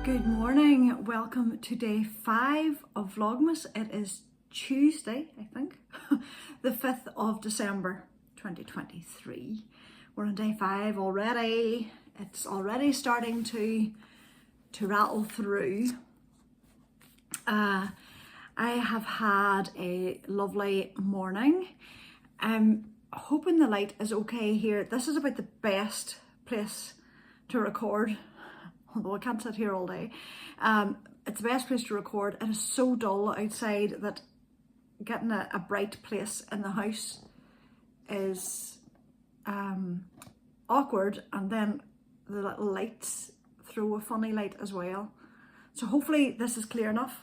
Good morning, welcome to day 5 of Vlogmas. It is Tuesday, I think, the 5th of December 2023. We're on day 5 already. It's already starting to rattle through. I have had a lovely morning. I'm hoping the light is okay here. This is about the best place to record, although I can't sit here all day. It's the best place to record. It is so dull outside that getting a bright place in the house is awkward, and then the little lights throw a funny light as well. So hopefully this is clear enough.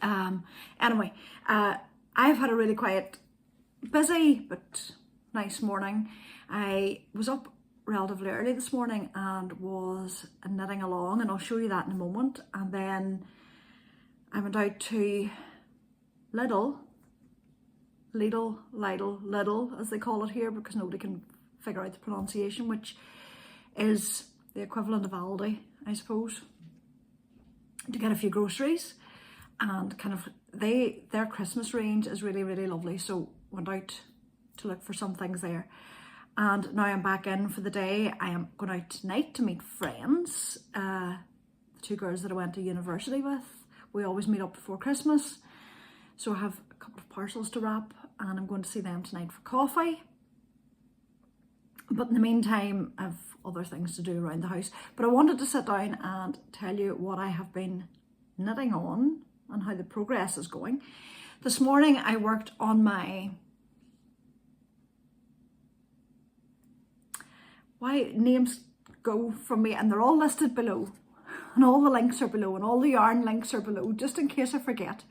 Anyway, I've had a really quiet, busy but nice morning. I was up relatively early this morning and was knitting along, and I'll show you that in a moment. And then I went out to Lidl as they call it here, because nobody can figure out the pronunciation, which is the equivalent of Aldi, I suppose, to get a few groceries. And kind of their Christmas range is really, really lovely, so went out to look for some things there. And now I'm back in for the day. I am going out tonight to meet friends, the two girls that I went to university with. We always meet up before Christmas, so I have a couple of parcels to wrap, and I'm going to see them tonight for coffee. But in the meantime, I've other things to do around the house. But I wanted to sit down and tell you what I have been knitting on and how the progress is going. This morning I worked on my, why names go from me, and they're all listed below, and all the links are below, and all the yarn links are below, just in case I forget.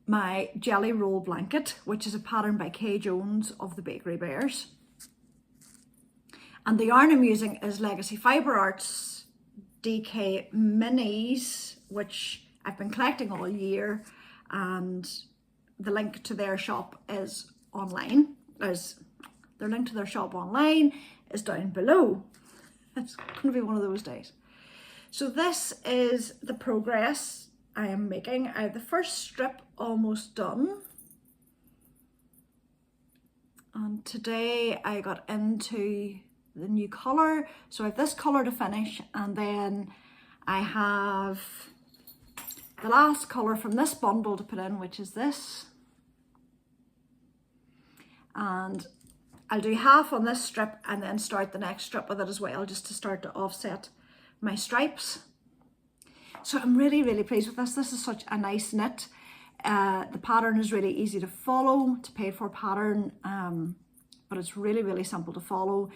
My jelly roll blanket, which is a pattern by Kay Jones of the Bakery Bears. And the yarn I'm using is Legacy Fibre Arts DK Minis, which I've been collecting all year, and the link to their shop is online. Their link to their shop online is down below. It's going to be one of those days. So this is the progress I am making. I have the first strip almost done. And today I got into the new colour. So I have this colour to finish, and then I have the last colour from this bundle to put in, which is this. And I'll do half on this strip and then start the next strip with it as well, just to start to offset my stripes. So I'm really, really pleased with this. This is such a nice knit. The pattern is really easy to follow. It's a paid for pattern, but it's really, really simple to follow.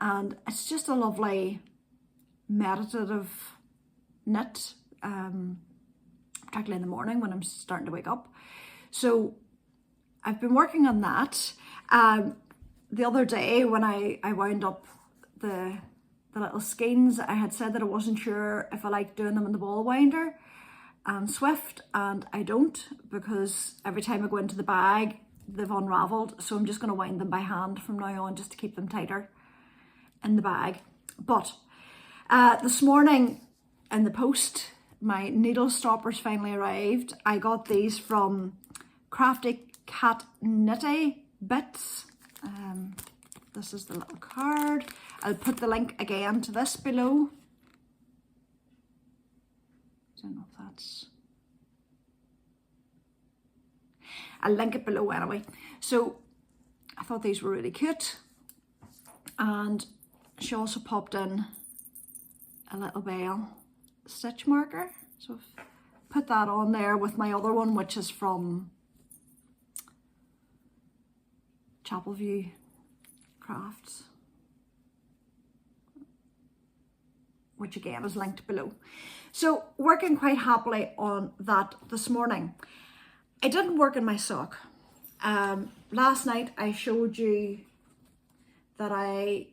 And it's just a lovely meditative knit, particularly in the morning when I'm starting to wake up. So I've been working on that. The other day when I wound up the little skeins, I had said that I wasn't sure if I liked doing them in the ball winder and Swift, and I don't, because every time I go into the bag they've unraveled, so I'm just going to wind them by hand from now on, just to keep them tighter in the bag. But this morning in the post, my needle stoppers finally arrived. I got these from Crafty Cat Knitty Bits. This is the little card. I'll put the link again to this below. I don't know if that's... I'll link it below anyway. So I thought these were really cute. And she also popped in a little bell stitch marker, so I've put that on there with my other one, which is from Chapelview Crafts, which again is linked below. So working quite happily on that this morning. I didn't work in my sock. Last night I showed you that I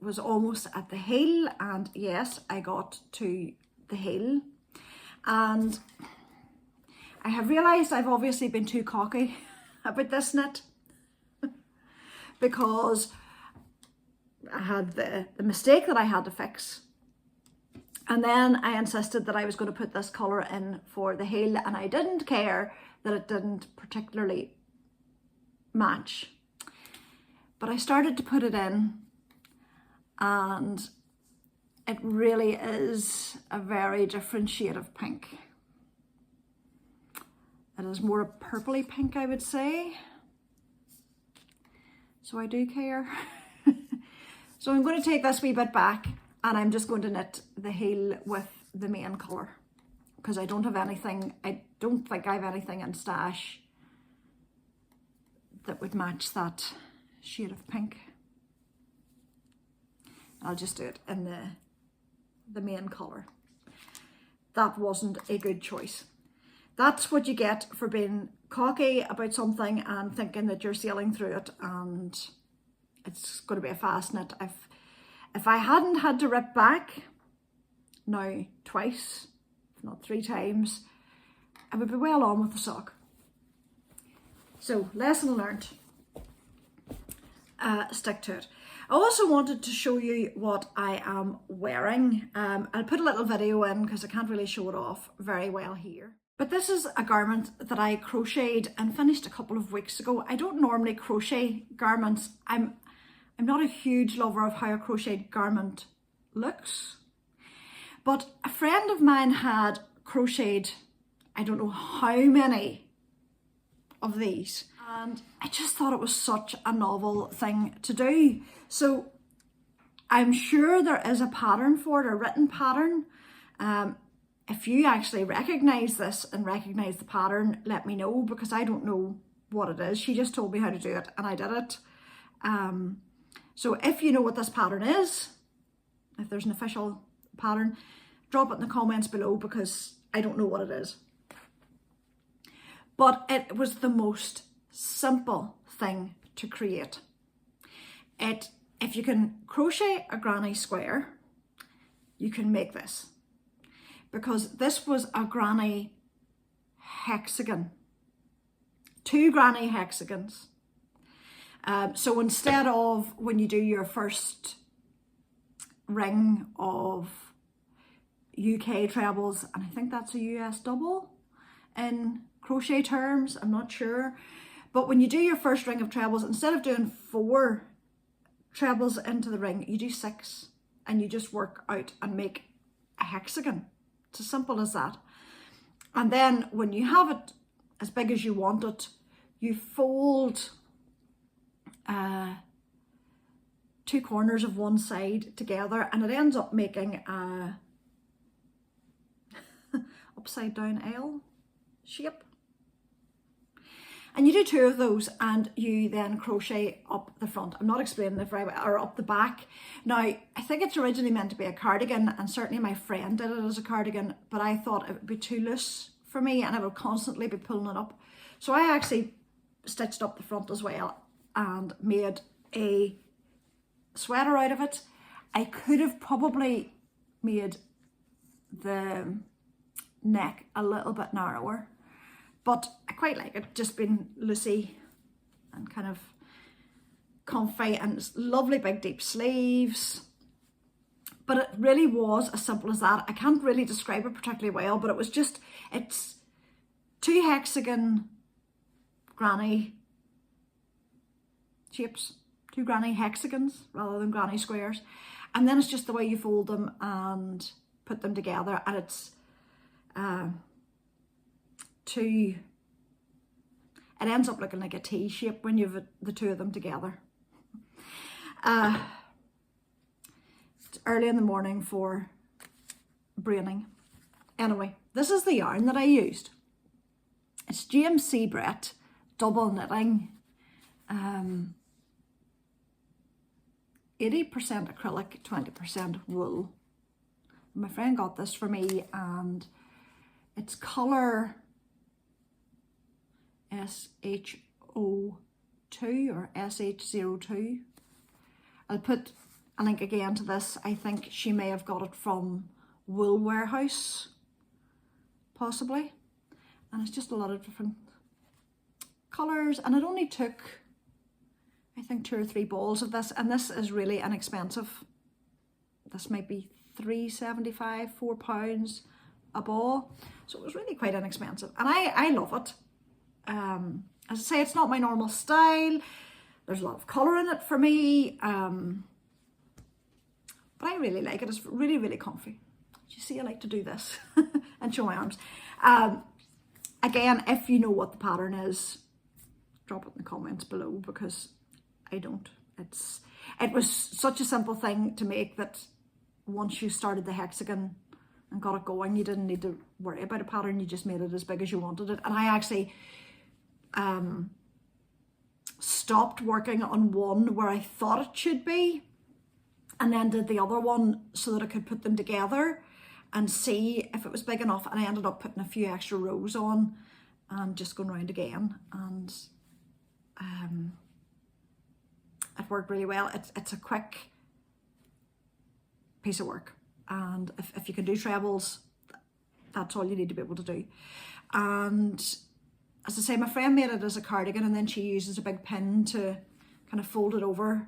was almost at the heel, and yes, I got to the heel, and I have realised I've obviously been too cocky about this knit because I had the mistake that I had to fix And then I insisted that I was going to put this colour in for the heel, and I didn't care that it didn't particularly match. But I started to put it in, and it really is a very different shade of pink. It is more a purpley pink, I would say. So I do care. So I'm going to take this wee bit back, and I'm just going to knit the heel with the main colour, because I don't have anything, I don't think I have anything in stash that would match that shade of pink. I'll just do it in the main colour. That wasn't a good choice. That's what you get for being cocky about something and thinking that you're sailing through it and it's going to be a fast knit. If I hadn't had to rip back now twice, if not 3 times, I would be well on with the sock. So, lesson learned. Stick to it. I also wanted to show you what I am wearing. I'll put a little video in because I can't really show it off very well here. But this is a garment that I crocheted and finished a couple of weeks ago. I don't normally crochet garments. I'm not a huge lover of how a crocheted garment looks. But a friend of mine had crocheted, I don't know how many of these. And I just thought it was such a novel thing to do. So I'm sure there is a pattern for it, a written pattern. If you actually recognise this and recognise the pattern, let me know, because I don't know what it is. She just told me how to do it and I did it. So if you know what this pattern is, if there's an official pattern, drop it in the comments below, because I don't know what it is. But it was the most simple thing to create. If you can crochet a granny square, you can make this, because this was a granny hexagon, 2 granny hexagons. So instead of, when you do your first ring of UK trebles, and I think that's a US double in crochet terms, I'm not sure, but when you do your first ring of trebles, instead of doing 4 trebles into the ring, you do 6, and you just work out and make a hexagon. It's as simple as that. And then when you have it as big as you want it, you fold 2 corners of one side together, and it ends up making a upside down L shape. And you do 2 of those, and you then crochet up the front. I'm not explaining it very well, or up the back. Now, I think it's originally meant to be a cardigan, and certainly my friend did it as a cardigan, but I thought it would be too loose for me and I would constantly be pulling it up. So I actually stitched up the front as well and made a sweater out of it. I could have probably made the neck a little bit narrower, but I quite like it, just being loosey and kind of comfy, and it's lovely big deep sleeves. But it really was as simple as that. I can't really describe it particularly well, but it was just, it's 2 hexagon granny shapes, 2 granny hexagons rather than granny squares. And then it's just the way you fold them and put them together, and it's it ends up looking like a T shape when you have the 2 of them together. It's early in the morning for braining. Anyway, this is the yarn that I used. It's GMC Brett double knitting, 80% acrylic, 20% wool. My friend got this for me, and it's colour SHO2 or SH02. I'll put a link again to this. I think she may have got it from Wool Warehouse, possibly. And it's just a lot of different colours, and it only took, I think, 2 or 3 balls of this, and this is really inexpensive. This might be £3.75, £4 a ball. So it was really quite inexpensive, and I love it. As I say, it's not my normal style. There's a lot of colour in it for me, but I really like it. It's really, really comfy. You see, I like to do this and show my arms. Again, if you know what the pattern is, drop it in the comments below, because I don't. It was such a simple thing to make that once you started the hexagon and got it going, you didn't need to worry about a pattern. You just made it as big as you wanted it. And I actually stopped working on one where I thought it should be, and then did the other one so that I could put them together and see if it was big enough. And I ended up putting a few extra rows on and just going round again, and it worked really well. It's a quick piece of work, and if you can do trebles, that's all you need to be able to do. And as I say, my friend made it as a cardigan, and then she uses a big pin to kind of fold it over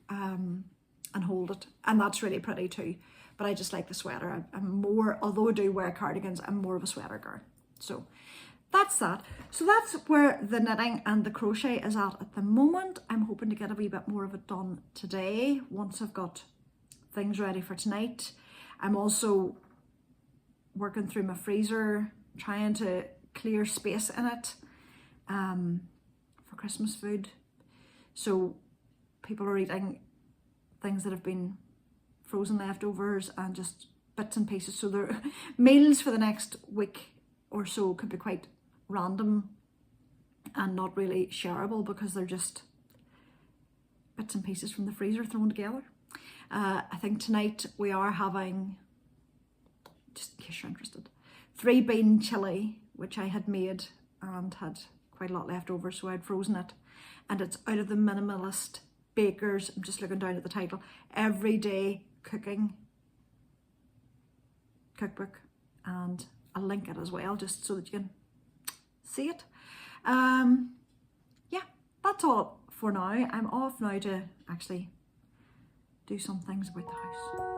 and hold it, and that's really pretty too. But I just like the sweater. I'm more, although I do wear cardigans, I'm more of a sweater girl. So that's that. So that's where the knitting and the crochet is at the moment. I'm hoping to get a wee bit more of it done today once I've got things ready for tonight. I'm also working through my freezer, trying to clear space in it for Christmas food. So people are eating things that have been frozen leftovers and just bits and pieces. So their meals for the next week or so could be quite random and not really shareable, because they're just bits and pieces from the freezer thrown together. I think tonight we are having, just in case you're interested, 3-bean chili, which I had made and had quite a lot left over, so I'd frozen it, and it's out of the Minimalist Bakers. I'm just looking down at the title, Everyday Cooking Cookbook, and I'll link it as well just so that you can see it. Yeah, that's all for now. I'm off now to actually do some things about the house.